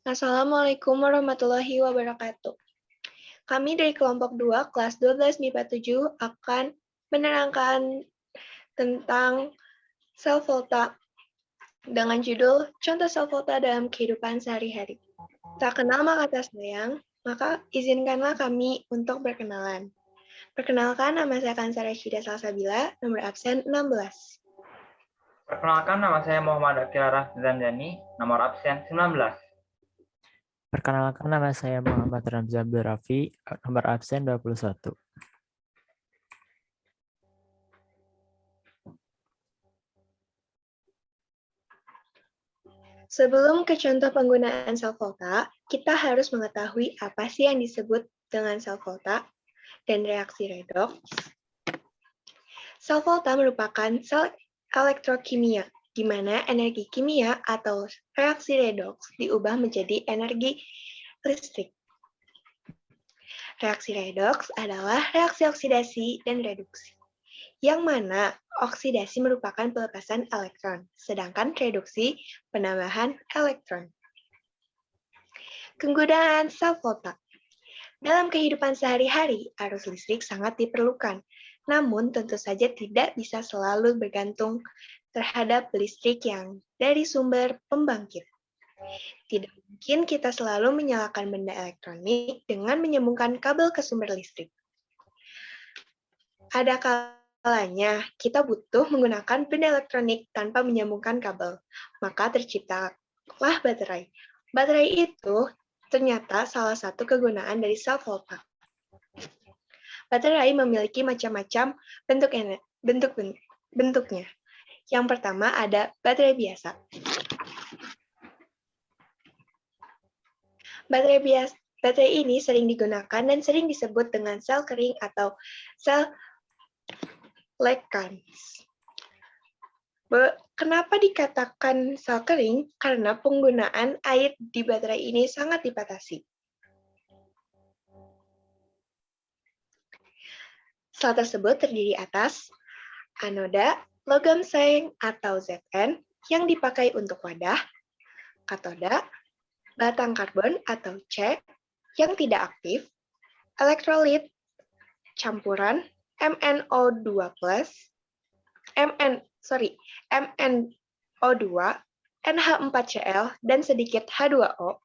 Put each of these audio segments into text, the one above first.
Assalamualaikum warahmatullahi wabarakatuh. Kami dari kelompok 2, kelas 12 MIPA 7 akan menerangkan tentang sel volta dengan judul Contoh sel volta dalam kehidupan sehari-hari. Tak kenal maka tak sayang, maka izinkanlah kami untuk berkenalan. Perkenalkan, nama saya Kansa Rashida Salsabila, nomor absen 16. Perkenalkan, nama saya Muhammad Akil Rafzanjani, nomor absen 19. Perkenalkan, nama saya Muhammad Ramzi Abdul Rafi, nomor absen 21. Sebelum ke contoh penggunaan sel volta, kita harus mengetahui apa sih yang disebut dengan sel volta dan reaksi redoks. Sel volta merupakan sel elektrokimia, di mana energi kimia atau reaksi redoks diubah menjadi energi listrik. Reaksi redoks adalah reaksi oksidasi dan reduksi, yang mana oksidasi merupakan pelepasan elektron, sedangkan reduksi penambahan elektron. Kegunaan sel volta. Dalam kehidupan sehari-hari, arus listrik sangat diperlukan, namun tentu saja tidak bisa selalu bergantung terhadap listrik yang dari sumber pembangkit. Tidak mungkin kita selalu menyalakan benda elektronik dengan menyambungkan kabel ke sumber listrik. Ada kalanya kita butuh menggunakan benda elektronik tanpa menyambungkan kabel, maka terciptalah baterai. Baterai itu ternyata salah satu kegunaan dari sel volta. Baterai memiliki macam-macam bentuknya. Yang pertama ada baterai biasa. Baterai ini sering digunakan dan sering disebut dengan sel kering atau sel lekans. Kenapa dikatakan sel kering? Karena penggunaan air di baterai ini sangat dibatasi. Sel tersebut terdiri atas anoda, logam seng atau Zn yang dipakai untuk wadah, katoda, batang karbon atau C yang tidak aktif, elektrolit, campuran MnO2+, MnO2, NH4Cl, dan sedikit H2O.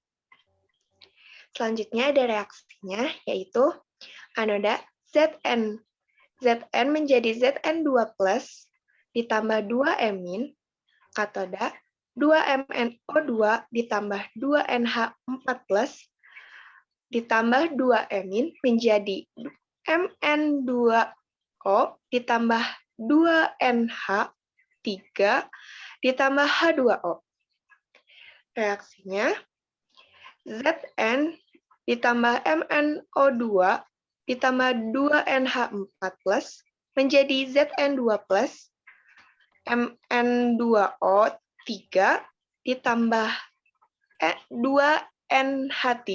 Selanjutnya ada reaksinya, yaitu anoda Zn menjadi Zn2+, ditambah 2-emin, katoda 2MnO2 ditambah 2NH4+, ditambah 2-emin menjadi Mn2O ditambah 2NH3 ditambah H2O. Reaksinya Zn ditambah MnO2 ditambah 2NH4+ menjadi Zn2+, Mn2O3 ditambah 2NH3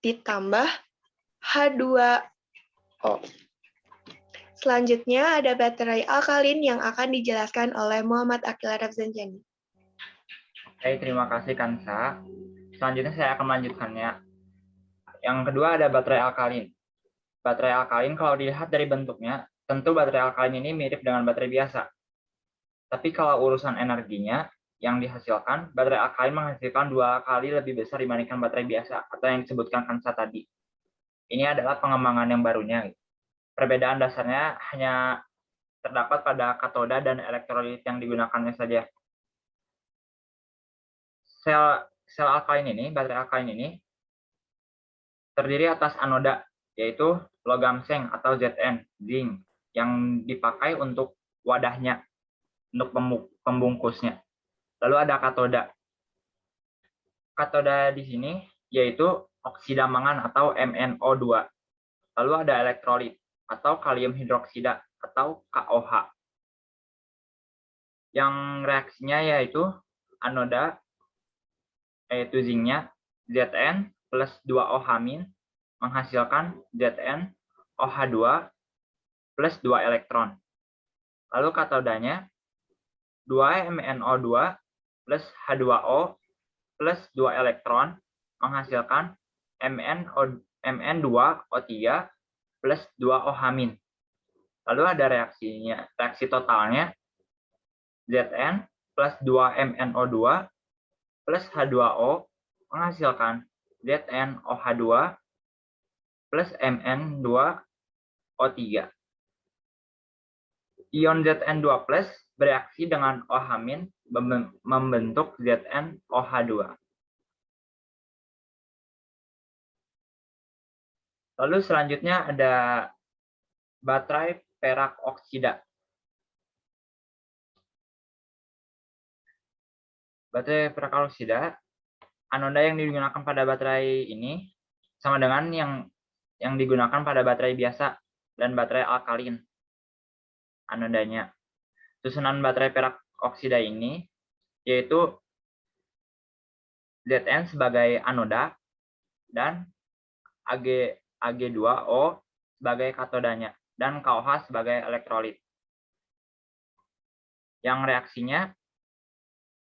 ditambah H2O. Selanjutnya ada baterai alkalin yang akan dijelaskan oleh Muhammad Akil Rafzanjani. Oke, terima kasih Kansa. Selanjutnya saya akan melanjutkannya. Yang kedua ada baterai alkalin. Baterai alkalin kalau dilihat dari bentuknya, tentu baterai alkalin ini mirip dengan baterai biasa. Tapi kalau urusan energinya yang dihasilkan, baterai alkalin menghasilkan 2 kali lebih besar dibandingkan baterai biasa atau yang disebutkan Kansa tadi. Ini adalah pengembangan yang barunya. Perbedaan dasarnya hanya terdapat pada katoda dan elektrolit yang digunakannya saja. Sel alkalin ini, baterai alkalin ini, terdiri atas anoda, yaitu logam seng atau Zn, zinc, yang dipakai untuk wadahnya, untuk pembungkusnya. Lalu ada katoda. Katoda di sini yaitu oksida mangan atau MnO2. Lalu ada elektrolit atau kalium hidroksida atau KOH. Yang reaksinya yaitu anoda, yaitu zincnya Zn plus 2OH- menghasilkan ZnOH2 plus 2 elektron. Lalu katodanya 2MnO2 plus H2O plus 2 elektron menghasilkan Mn2O3 plus 2 OH-. Lalu ada reaksi totalnya Zn plus 2 MnO2 plus H2O menghasilkan ZnOH2 plus Mn2O3. Ion Zn2+ bereaksi dengan OH- membentuk ZnOH2. Lalu selanjutnya ada baterai perak oksida. Baterai perak oksida, anoda yang digunakan pada baterai ini sama dengan yang digunakan pada baterai biasa dan baterai alkalin. Anodanya. Susunan baterai perak oksida ini yaitu Zn sebagai anoda dan Ag2O sebagai katodanya dan KOH sebagai elektrolit. Yang reaksinya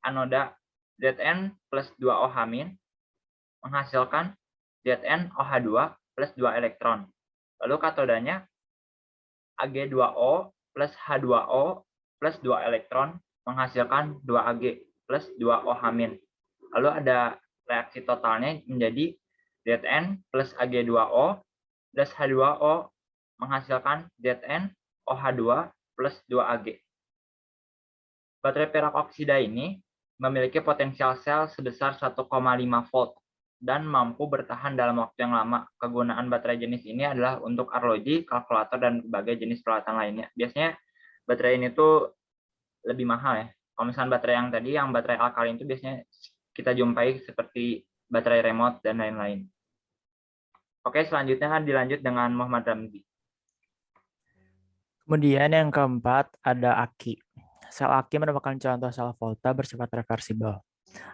anoda Zn plus 2 OH- menghasilkan ZnOH2 plus 2 elektron. Lalu katodanya Ag2O plus H2O plus 2 elektron menghasilkan 2 Ag plus 2 OH-. Lalu ada reaksi totalnya menjadi Zn plus Ag2O plus H2O menghasilkan ZnOH2 plus 2 Ag. Baterai perak oksida ini memiliki potensial sel sebesar 1,5 volt dan mampu bertahan dalam waktu yang lama. Kegunaan baterai jenis ini adalah untuk arloji, kalkulator, dan berbagai jenis peralatan lainnya. Biasanya baterai ini tuh lebih mahal ya. Kalau misalnya baterai yang tadi, yang baterai alkalin itu biasanya kita jumpai seperti baterai remote dan lain-lain. Oke, selanjutnya dilanjut dengan Muhammad Ramzi. Kemudian yang keempat ada aki. Sel aki merupakan contoh sel volta bersifat reversibel.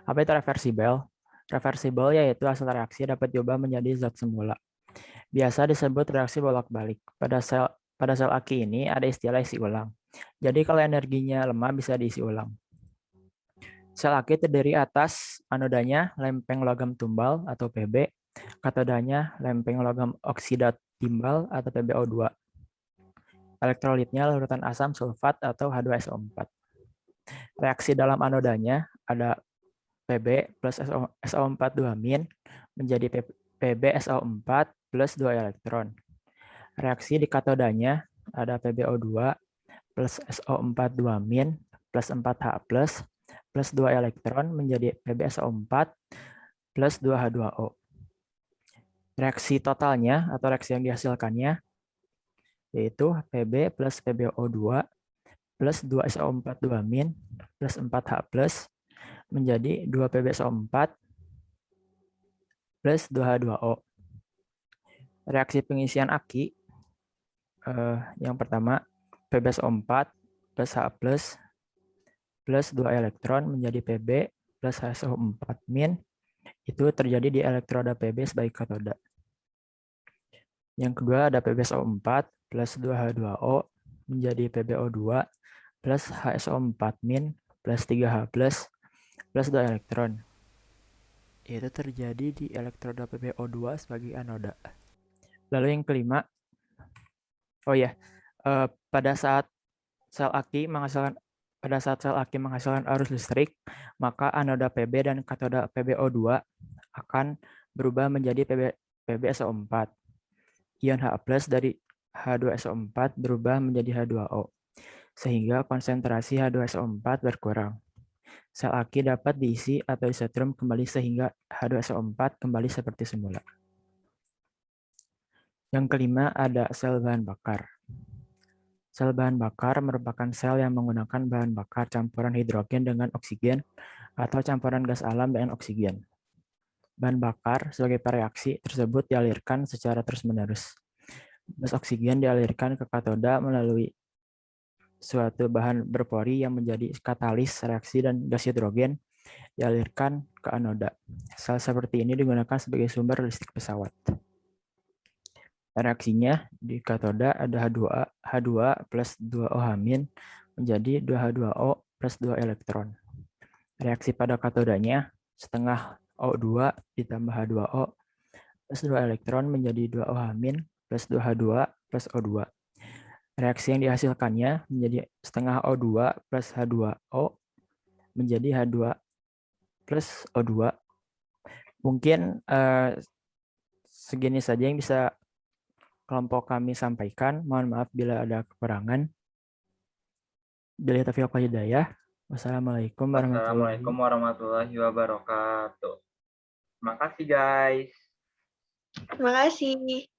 Apa itu reversibel? Reversibel yaitu hasil reaksi dapat diubah menjadi zat semula. Biasa disebut reaksi bolak-balik. Pada sel aki ini ada istilah isi ulang. Jadi kalau energinya lemah bisa diisi ulang. Sel aki terdiri atas anodanya lempeng logam tumbal atau Pb, katodanya lempeng logam oksida timbal atau PbO2. Elektrolitnya larutan asam sulfat atau H2SO4. Reaksi dalam anodanya ada Pb plus SO4 2- menjadi PbSO4 plus 2 elektron. Reaksi di katodanya ada PbO2 plus SO4 2- plus 4H plus 2 elektron menjadi PbSO4 plus 2H2O. Reaksi totalnya atau reaksi yang dihasilkannya yaitu Pb plus PbO2 plus 2 SO4 2- plus 4H menjadi 2 PbSO4 plus 2H2O. Reaksi pengisian aki yang pertama PbSO4 plus H plus 2 elektron menjadi Pb plus HSO4- itu terjadi di elektroda Pb sebagai katoda. Yang kedua ada PbSO4 plus 2H2O menjadi PbO2 plus HSO4- plus 3H plus 2 elektron. Itu terjadi di elektroda PbO2 sebagai anoda. Lalu yang kelima, pada saat sel aki menghasilkan arus listrik, maka anoda Pb dan katoda PbO2 akan berubah menjadi PbSO4. Ion H+ dari H2SO4 berubah menjadi H2O, sehingga konsentrasi H2SO4 berkurang. Sel aki dapat diisi atau disetrum kembali sehingga H2SO4 kembali seperti semula. Yang kelima ada sel bahan bakar. Sel bahan bakar merupakan sel yang menggunakan bahan bakar campuran hidrogen dengan oksigen atau campuran gas alam dengan oksigen. Bahan bakar sebagai pereaksi tersebut dialirkan secara terus-menerus. Gas oksigen dialirkan ke katoda melalui suatu bahan berpori yang menjadi katalis reaksi dan gas hidrogen dialirkan ke anoda. Sel seperti ini digunakan sebagai sumber listrik pesawat. Reaksinya di katoda ada H2 plus 2 OH- menjadi 2H2O plus 2 elektron. Reaksi pada katodanya setengah O2 ditambah H2O plus 2 elektron menjadi 2O- plus 2H2 plus O2. Reaksi yang dihasilkannya menjadi setengah O2 plus H2O menjadi H2 plus O2. Mungkin segini saja yang bisa kelompok kami sampaikan. Mohon maaf bila ada kekurangan. Billahi taufiq wal hidayah. Wassalamualaikum Assalamualaikum warahmatullahi wabarakatuh. Terima kasih guys. Terima kasih.